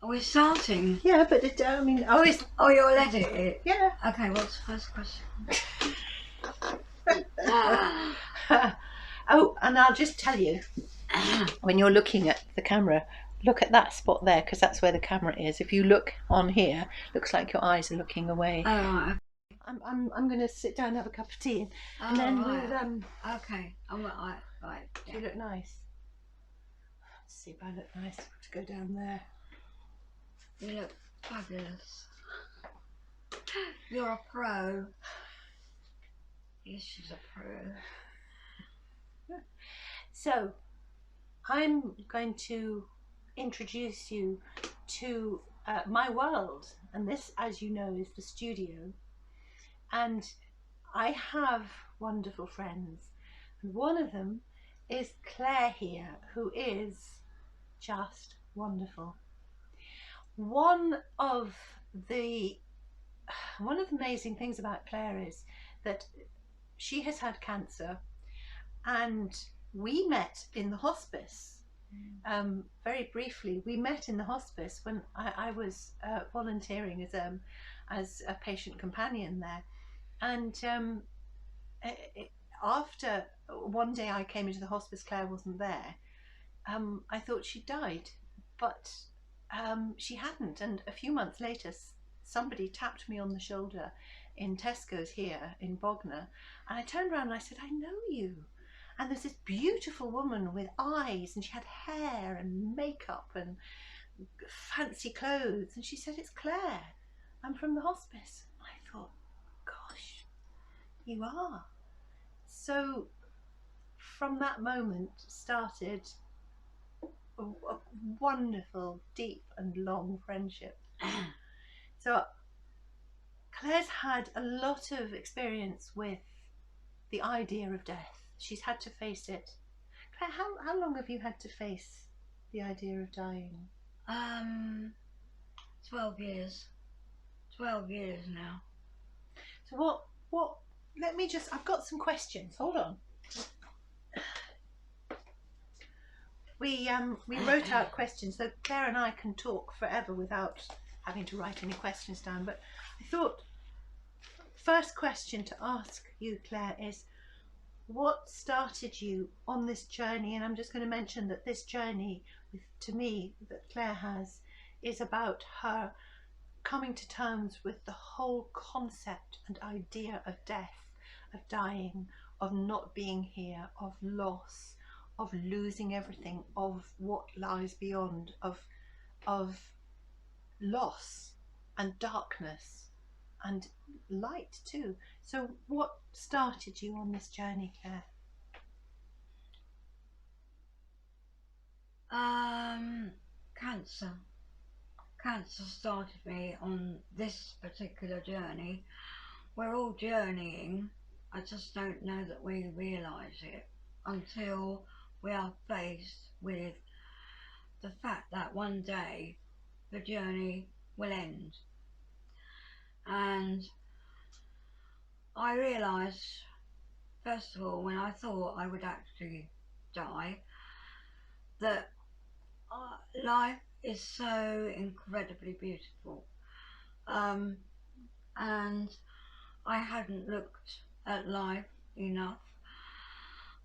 Are we starting? Yeah, but I mean, Oh, you'll edit it? Yeah. Okay, what's the first question? Oh, and I'll just tell you, when you're looking at the camera, look at that spot there, because that's where the camera is. If you look on here, looks like your eyes are looking away. Oh, right. I'm going to sit down and have a cup of tea, and then we'll Okay. Right. Do you look nice? Let's see if I look nice. To go down there. You look fabulous. You're a pro. Yes, she's a pro. So, I'm going to introduce you to my world, and this, as you know, is the studio. And I have wonderful friends, and one of them is Claire here, who is just wonderful. One of the amazing things about Claire is that she has had cancer, and we met in the hospice. Very briefly, we met in the hospice when I was volunteering as a patient companion there, and after one day I came into the hospice, Claire wasn't there. I thought she'd died, but she hadn't. And a few months later, somebody tapped me on the shoulder in Tesco's here in Bognor, and I turned around and I said, "I know you." And there's this beautiful woman with eyes, and she had hair and makeup and fancy clothes, and she said, "It's Claire. I'm from the hospice." I thought, gosh, you are. So from that moment started a wonderful, deep and long friendship. So Claire's had a lot of experience with the idea of death. She's had to face it. Claire, how long have you had to face the idea of dying? 12 years. 12 years now. So what, let me just, I've got some questions. Hold on. We wrote out questions, so Claire and I can talk forever without having to write any questions down. But I thought, first question to ask you, Claire, is what started you on this journey? And I'm just going to mention that this journey, to me, that Claire has, is about her coming to terms with the whole concept and idea of death, of dying, of not being here, of loss, of losing everything, of what lies beyond, of loss and darkness and light too. So what started you on this journey, Claire? Cancer. Cancer started me on this particular journey. We're all journeying. I just don't know that we realise it until we are faced with the fact that one day the journey will end. And I realised, first of all, when I thought I would actually die, that life is so incredibly beautiful. And I hadn't looked at life enough.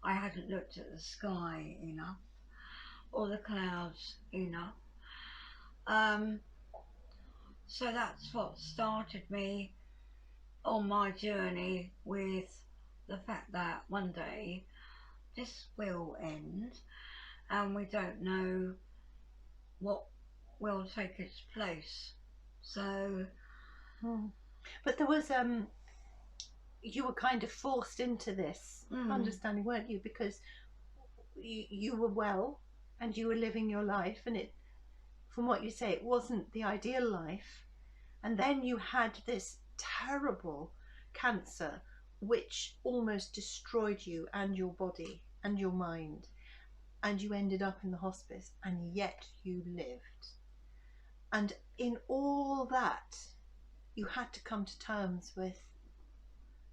I hadn't looked at the sky enough, or the clouds enough. So that's what started me on my journey, with the fact that one day this will end and we don't know what will take its place. So but there was you were kind of forced into this understanding, weren't you? Because you were well and you were living your life, and it, from what you say, it wasn't the ideal life, and then you had this terrible cancer which almost destroyed you and your body and your mind, and you ended up in the hospice, and yet you lived. And in all that, you had to come to terms with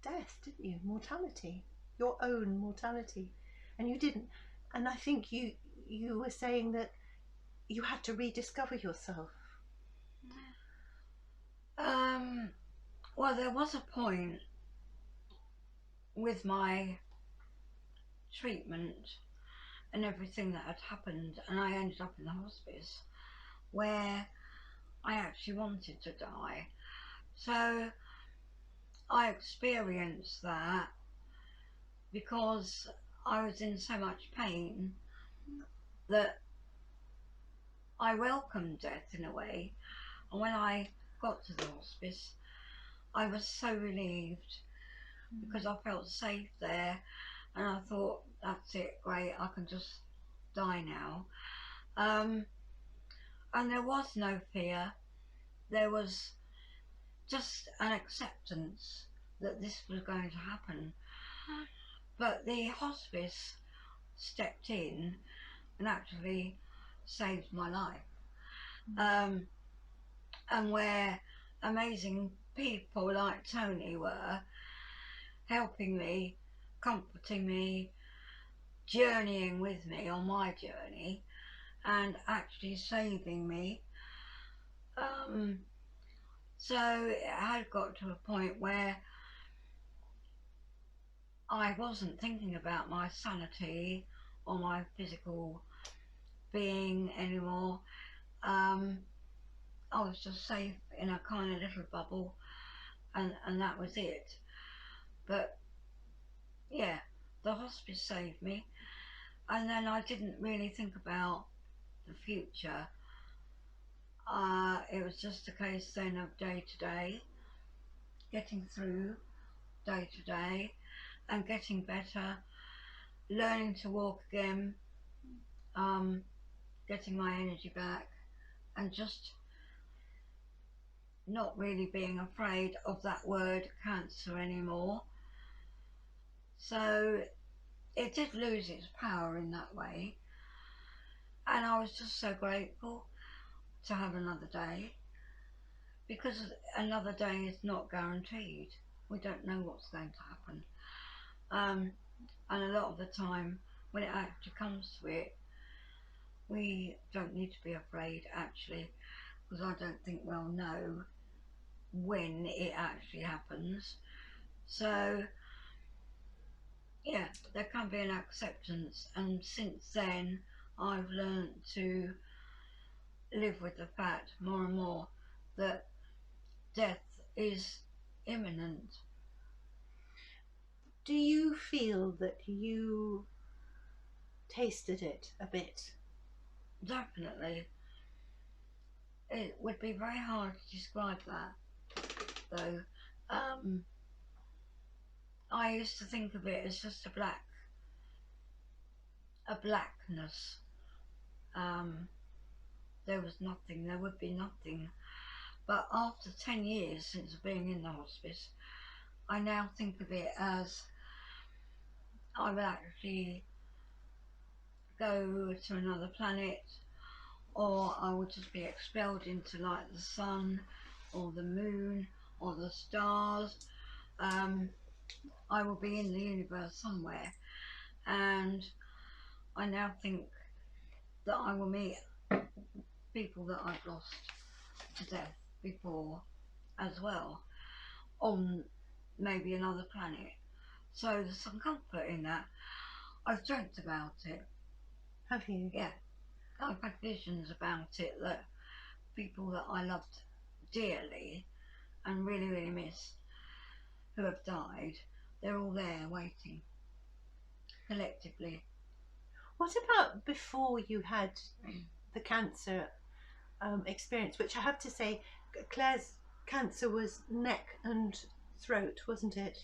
death, didn't you? Mortality, your own mortality. And you didn't. And I think you were saying that you had to rediscover yourself. Well, there was a point with my treatment and everything that had happened, and I ended up in the hospice where I actually wanted to die. So I experienced that because I was in so much pain that I welcomed death in a way. And when I got to the hospice, I was so relieved because I felt safe there, and I thought, that's it, great, I can just die now. Um, and there was no fear, there was just an acceptance that this was going to happen. But the hospice stepped in and actually saved my life. Um, and where amazing people like Tony were helping me, comforting me, journeying with me on my journey, and actually saving me. Um, so it had got to a point where I wasn't thinking about my sanity or my physical being anymore. I was just safe in a kind of little bubble, and that was it. But yeah, the hospice saved me, and then I didn't really think about the future. It was just a case then of day to day, getting through day to day, and getting better, learning to walk again, um, getting my energy back, and just not really being afraid of that word cancer anymore. So it did lose its power in that way, and I was just so grateful to have another day, because another day is not guaranteed. We don't know what's going to happen. Um, and a lot of the time, when it actually comes to it, we don't need to be afraid actually, because I don't think we'll know when it actually happens. So, yeah, there can be an acceptance, and since then, I've learned to live with the fact more and more that death is imminent. Do you feel that you tasted it a bit? Definitely. It would be very hard to describe that, though. Um, I used to think of it as just a blackness. Um, there was nothing, there would be nothing. But after 10 years since being in the hospice, I now think of it as I would actually go to another planet, or I would just be expelled into like the sun or the moon or the stars. Um, I will be in the universe somewhere, and I now think that I will meet people that I've lost to death before as well, on maybe another planet. So there's some comfort in that. I've dreamt about it. Have you? Yeah, I've had visions about it, that people that I loved dearly and really, really missed, who have died, they're all there waiting collectively. What about before you had the cancer experience, which I have to say, Claire's cancer was neck and throat, wasn't it?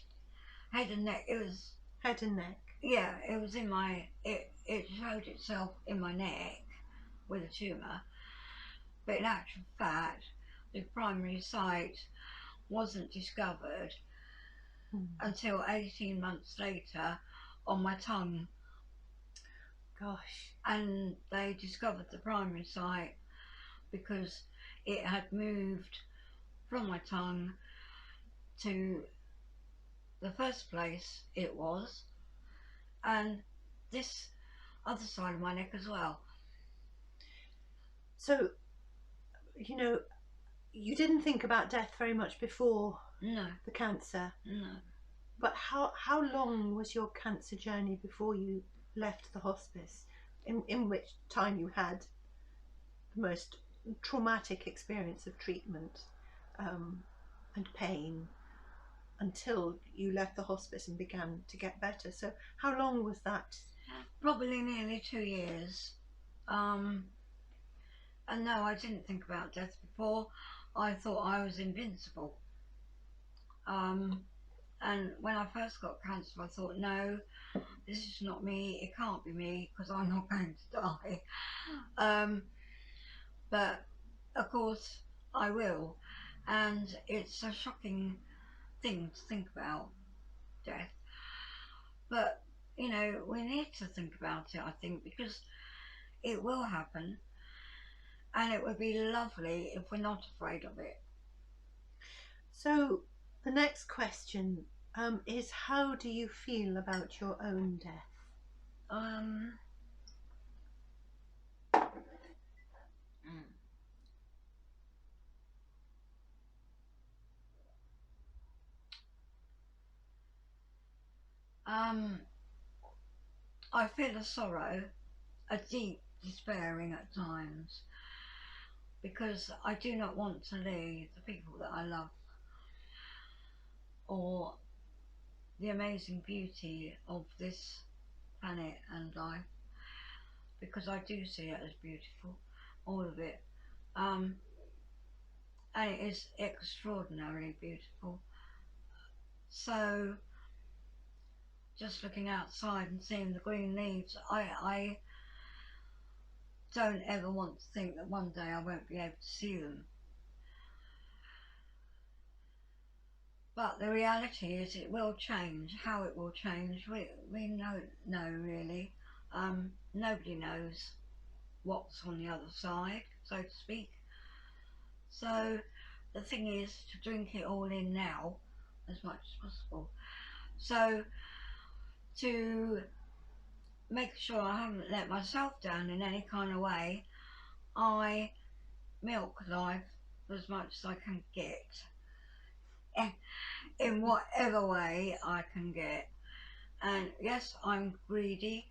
Head and neck, it was, Head and neck. yeah, it was in my, it showed itself in my neck with a tumour, but in actual fact, the primary site wasn't discovered until 18 months later on my tongue. Gosh. And they discovered the primary site because it had moved from my tongue to the first place it was, and this other side of my neck as well. So, you know, you didn't think about death very much before No, the cancer. no. But how long was your cancer journey before you left the hospice? In which time you had the most traumatic experience of treatment and pain until you left the hospice and began to get better. So how long was that? Probably nearly 2 years. And no, I didn't think about death before. I thought I was invincible. And when I first got cancer, I thought, no, this is not me. It can't be me because I'm not going to die. But of course, I will. And it's a shocking thing to think about, death. But, you know, we need to think about it, I think, because it will happen. And it would be lovely if we're not afraid of it. So the next question is, how do you feel about your own death? Um, um, I feel a sorrow, a deep despairing at times, because I do not want to leave the people that I love or the amazing beauty of this planet and life, because I do see it as beautiful, all of it. Um, and it is extraordinarily beautiful. So, just looking outside and seeing the green leaves, I don't ever want to think that one day I won't be able to see them. But the reality is it will change. How it will change, we don't know really. Nobody knows what's on the other side, so to speak. So the thing is to drink it all in now as much as possible. So to make sure I haven't let myself down in any kind of way, I milk life as much as I can get. In whatever way I can get. And yes, I'm greedy.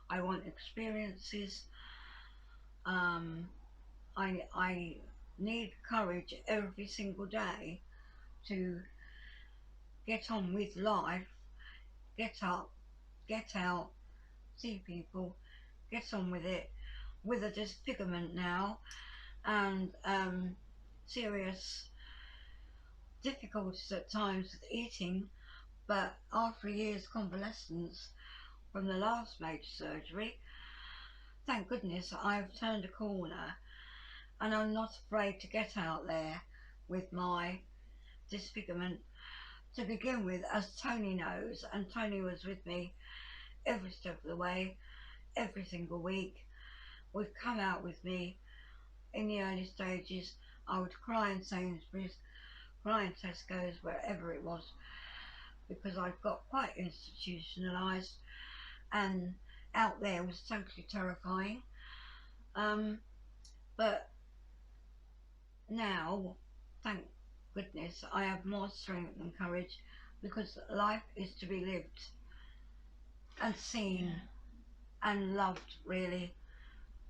I want experiences. Um, I need courage every single day to get on with life, get up, get out, see people, get on with it, with a disfigurement now and serious difficulties at times with eating, but after a year's convalescence from the last major surgery, thank goodness I've turned a corner and I'm not afraid to get out there with my disfigurement to begin with, as Tony knows, and Tony was with me every step of the way, every single week. Would come out with me in the early stages. I would cry in Sainsbury's, cry in Tesco's, wherever it was, because I've got quite institutionalised and out there was totally terrifying. But now, thank goodness, I have more strength and courage because life is to be lived and seen and loved, really,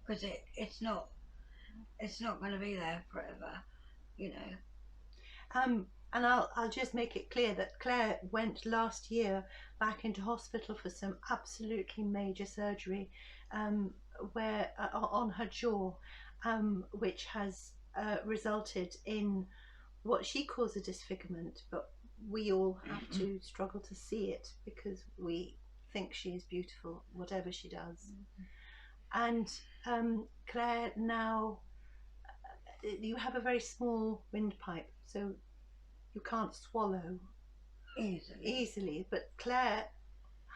because it's not going to be there forever, you know. And I'll just make it clear that Claire went last year back into hospital for some absolutely major surgery, where on her jaw, which has resulted in what she calls a disfigurement, but we all have to struggle to see it because we think she is beautiful, whatever she does. And Claire, now you have a very small windpipe, so you can't swallow easily. But Claire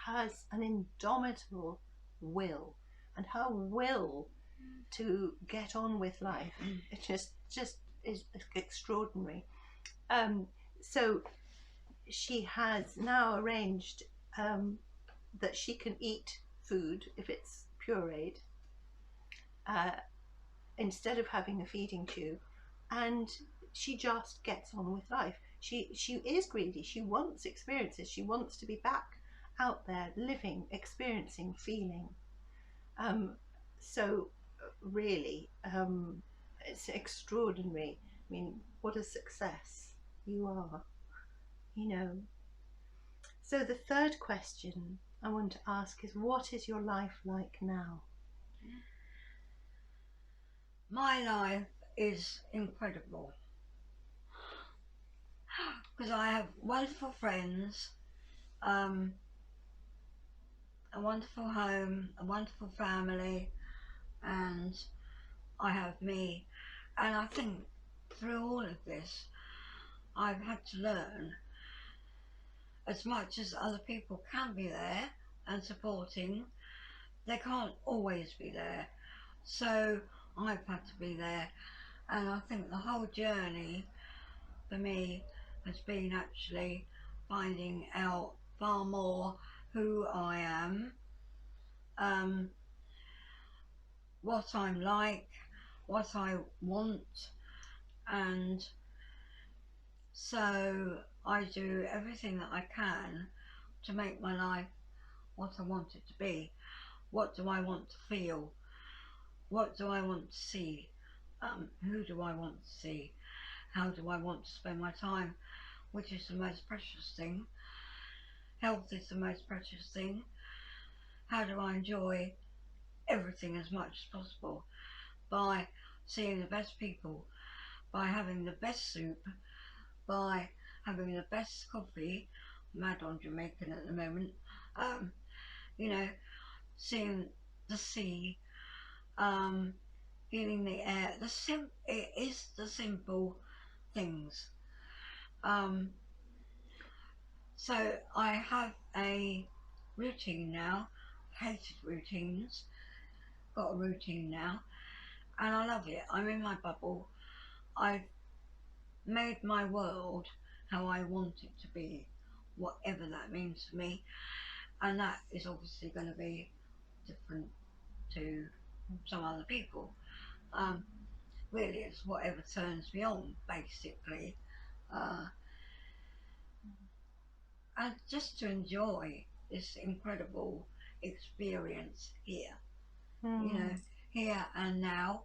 has an indomitable will, and her will to get on with life, it just is extraordinary. So she has now arranged that she can eat food if it's pureed instead of having a feeding tube, and she just gets on with life. She is greedy. She wants experiences. She wants to be back out there, living, experiencing, feeling. So really, it's extraordinary. I mean, what a success you are, you know. So the third question I want to ask is, what is your life like now? My life is incredible because I have wonderful friends, um, a wonderful home, a wonderful family, and I have me. And I think through all of this, I've had to learn, as much as other people can be there and supporting, they can't always be there. So I've had to be there. And I think the whole journey for me has been actually finding out far more who I am, um, what I'm like, what I want, and so I do everything that I can to make my life what I want it to be. What do I want to feel? What do I want to see? Who do I want to see? How do I want to spend my time? Which is the most precious thing. Health is the most precious thing. How do I enjoy everything as much as possible? By seeing the best people, by having the best soup, by having the best coffee. I'm mad on Jamaican at the moment. Um, you know, seeing the sea, feeling the air. It is the simple things. Um, so I have a routine now. Hated routines. Got a routine now, and I love it. I'm in my bubble. I've made my world how I want it to be, whatever that means to me, and that is obviously going to be different to some other people. Um, really, it's whatever turns me on, basically, uh, and just to enjoy this incredible experience here, you know, Mm. here and now.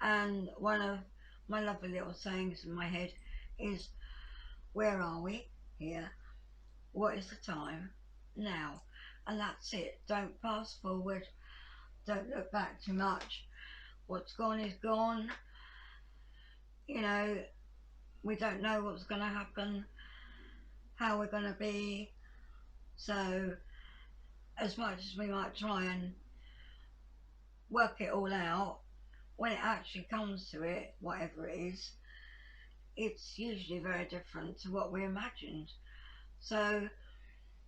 And one of my lovely little sayings in my head is, where are we? Here. What is the time? Now. And that's it. Don't fast forward. Don't look back too much. What's gone is gone. You know, we don't know what's going to happen, how we're going to be. So, as much as we might try and work it all out, when it actually comes to it, whatever it is, it's usually very different to what we imagined. So,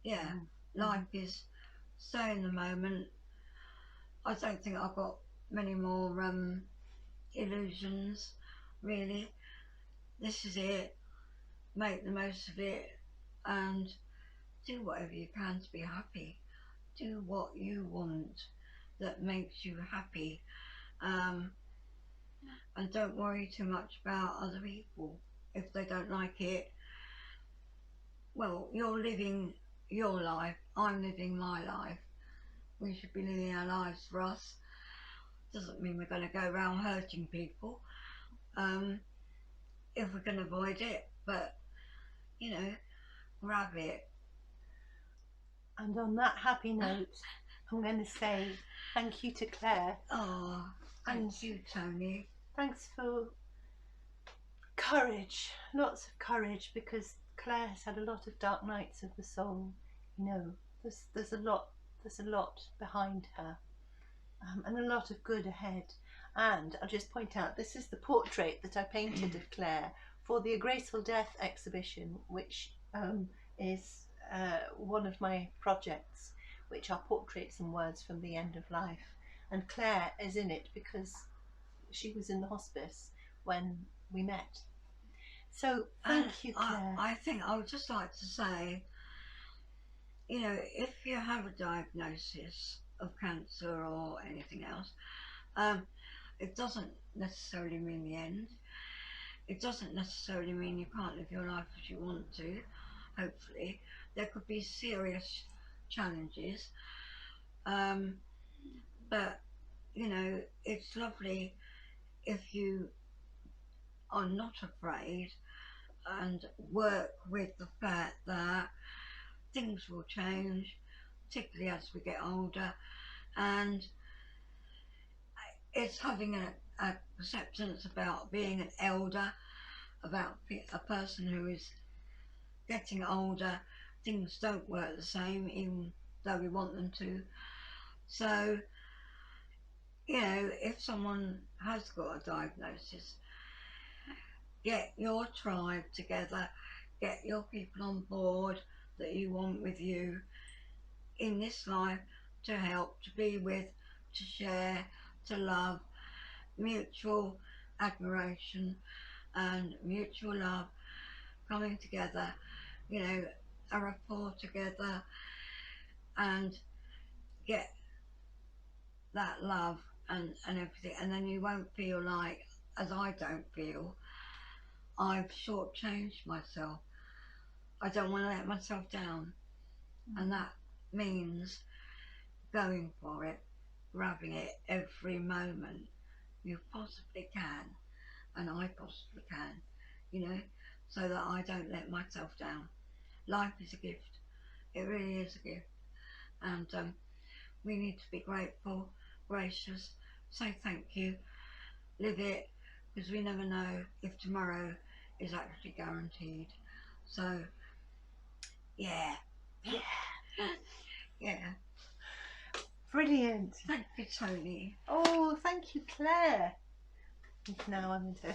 yeah, life is stay in the moment. I don't think I've got many more illusions, really. This is it. Make the most of it and do whatever you can to be happy. Do what you want that makes you happy. Um, and don't worry too much about other people. If they don't like it, well, you're living your life, I'm living my life. We should be living our lives for us. Doesn't mean we're going to go around hurting people, if we can avoid it, but you know, grab it. And on that happy note, I'm going to say thank you to Claire. Oh, and thank you, Tony. Thanks for courage, lots of courage, because Claire has had a lot of dark nights of the soul. You know, there's a lot behind her, and a lot of good ahead. And I'll just point out, this is the portrait that I painted of Claire for the A Graceful Death exhibition, which is one of my projects, which are portraits and words from the end of life. And Claire is in it because she was in the hospice when we met. So thank you, Claire. I think I would just like to say, you know, if you have a diagnosis of cancer or anything else, it doesn't necessarily mean the end. It doesn't necessarily mean you can't live your life as you want to, hopefully. There could be serious challenges, um, but you know, it's lovely if you are not afraid and work with the fact that things will change, particularly as we get older, and it's having a acceptance about being an elder, about a person who is getting older. Things don't work the same, even though we want them to. So, you know, if someone has got a diagnosis, get your tribe together, get your people on board that you want with you in this life to help, to be with, to share, to love, mutual admiration and mutual love coming together, you know, a rapport together and get that love and everything. And then you won't feel like, as I don't feel, I've shortchanged myself. I don't want to let myself down. And that means going for it, grabbing it every moment you possibly can, and I possibly can, you know, so that I don't let myself down. Life is a gift. It really is a gift. And we need to be grateful, gracious, say thank you, live it, because we never know if tomorrow is actually guaranteed. So, yeah. Yeah. Yeah. Brilliant. Thank you, Tony. Oh, thank you, Claire. Now I'm into